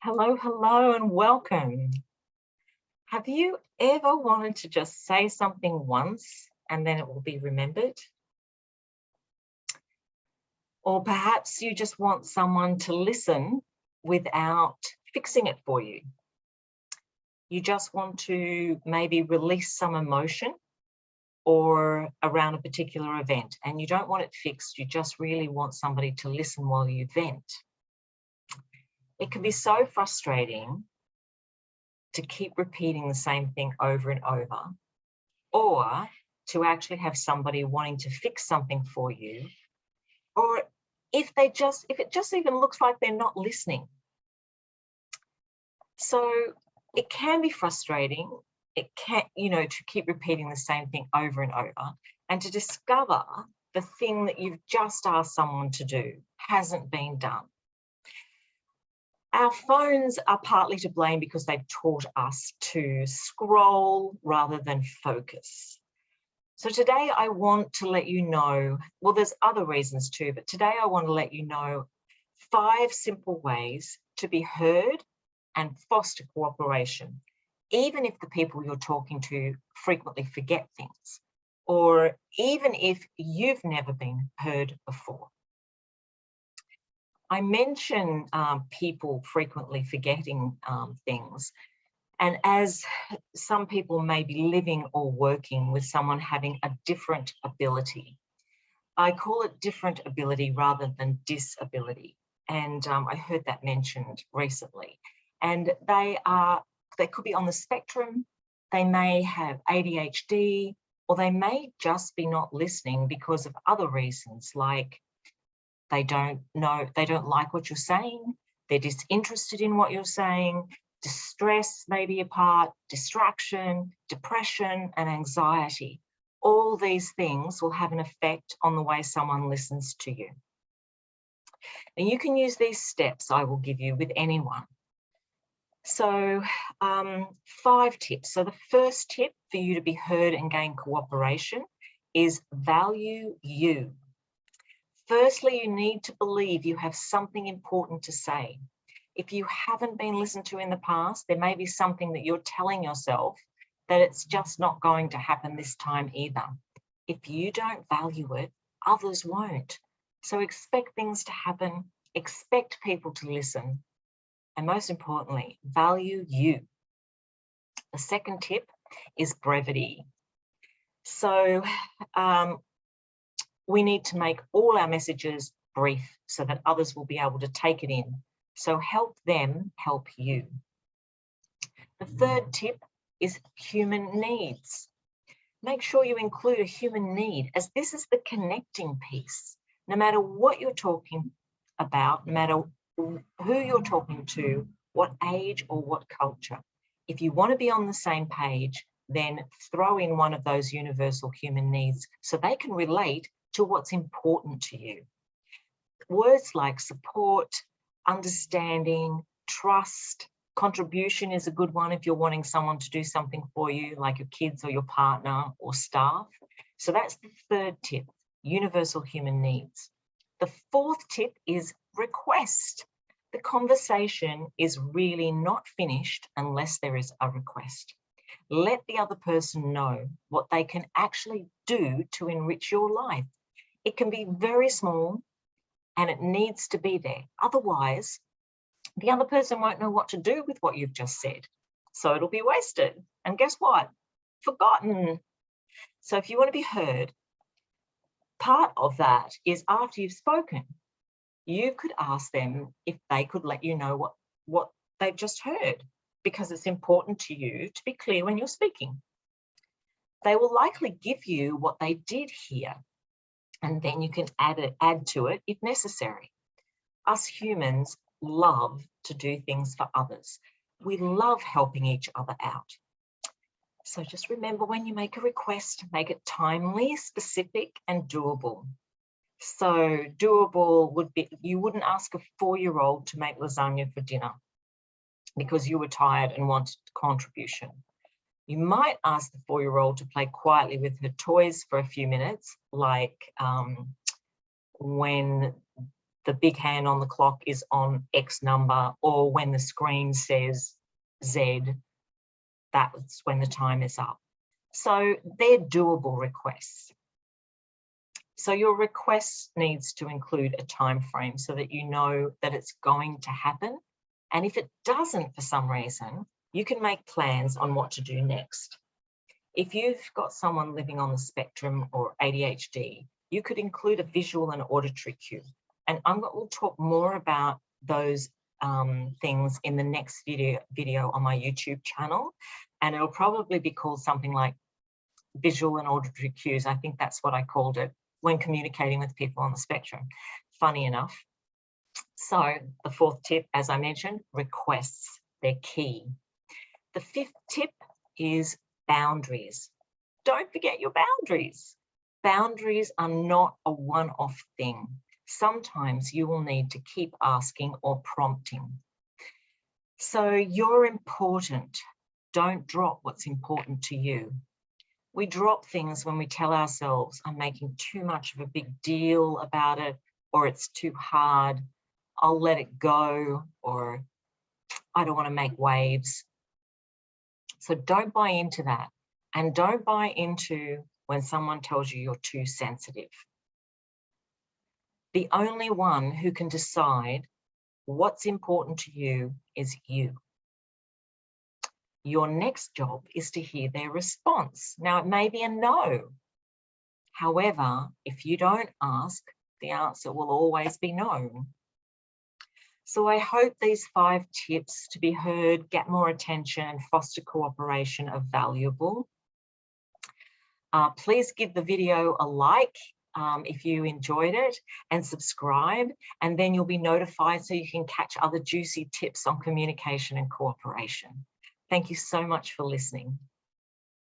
Hello, hello, and welcome. Have you ever wanted to just say something once and then it will be remembered? Or perhaps you just want someone to listen without fixing it for you. You just want to maybe release some emotion or around a particular event, and you don't want it fixed. You just really want somebody to listen while you vent. It can be so frustrating to keep repeating the same thing over and over, or to actually have somebody wanting to fix something for you, or if it just even looks like they're not listening. So it can be frustrating. It can, to keep repeating the same thing over and over, and to discover the thing that you've just asked someone to do hasn't been done. Our phones are partly to blame because they've taught us to scroll rather than focus. So today I want to let you know, well, there's other reasons too, but today I want to let you know 5 simple ways to be heard and foster cooperation, even if the people you're talking to frequently forget things, or even if you've never been heard before. I mention people frequently forgetting things, and as some people may be living or working with someone having a different ability, I call it different ability rather than disability. And I heard that mentioned recently. And they could be on the spectrum, they may have ADHD, or they may just be not listening because of other reasons, like they don't like what you're saying, they're disinterested in what you're saying, distress may be a part, distraction, depression, and anxiety. All these things will have an effect on the way someone listens to you. And you can use these steps I will give you with anyone. So 5 tips. So the first tip for you to be heard and gain cooperation is value you. Firstly, you need to believe you have something important to say. If you haven't been listened to in the past, there may be something that you're telling yourself that it's just not going to happen this time either. If you don't value it, others won't. So expect things to happen, expect people to listen, and most importantly, value you. The second tip is brevity. So we need to make all our messages brief so that others will be able to take it in. So help them help you. The third tip is human needs. Make sure you include a human need, as this is the connecting piece. No matter what you're talking about, no matter who you're talking to, what age or what culture, if you want to be on the same page, then throw in one of those universal human needs so they can relate to what's important to you. Words like support, understanding, trust, contribution is a good one if you're wanting someone to do something for you, like your kids or your partner or staff. So that's the third tip, universal human needs. The fourth tip is request. The conversation is really not finished unless there is a request. Let the other person know what they can actually do to enrich your life. It can be very small and it needs to be there. Otherwise, the other person won't know what to do with what you've just said. So it'll be wasted. And guess what? Forgotten. So if you want to be heard, part of that is after you've spoken, you could ask them if they could let you know what they've just heard, because it's important to you to be clear when you're speaking. They will likely give you what they did hear, and then you can add to it if necessary. Us humans love to do things for others. We love helping each other out. So just remember, when you make a request, make it timely, specific, and doable. So doable would be, you wouldn't ask a 4-year-old to make lasagna for dinner because you were tired and wanted contribution. You might ask the 4-year-old to play quietly with her toys for a few minutes, like when the big hand on the clock is on X number, or when the screen says Z, that's when the time is up. So they're doable requests. So your request needs to include a time frame so that you know that it's going to happen. And if it doesn't for some reason, you can make plans on what to do next. If you've got someone living on the spectrum or ADHD, you could include a visual and auditory cue. And we'll talk more about those things in the next video on my YouTube channel. And it'll probably be called something like visual and auditory cues. I think that's what I called it when communicating with people on the spectrum. Funny enough. So the fourth tip, as I mentioned, requests, they're key. The fifth tip is boundaries. Don't forget your boundaries. Boundaries are not a one-off thing. Sometimes you will need to keep asking or prompting. So you're important. Don't drop what's important to you. We drop things when we tell ourselves, I'm making too much of a big deal about it, or it's too hard, I'll let it go, or I don't want to make waves. So don't buy into that. And don't buy into when someone tells you you're too sensitive. The only one who can decide what's important to you is you. Your next job is to hear their response. Now, it may be a no. However, if you don't ask, the answer will always be no. So I hope these 5 tips to be heard, get more attention, and foster cooperation are valuable. Please give the video a like if you enjoyed it, and subscribe, and then you'll be notified so you can catch other juicy tips on communication and cooperation. Thank you so much for listening.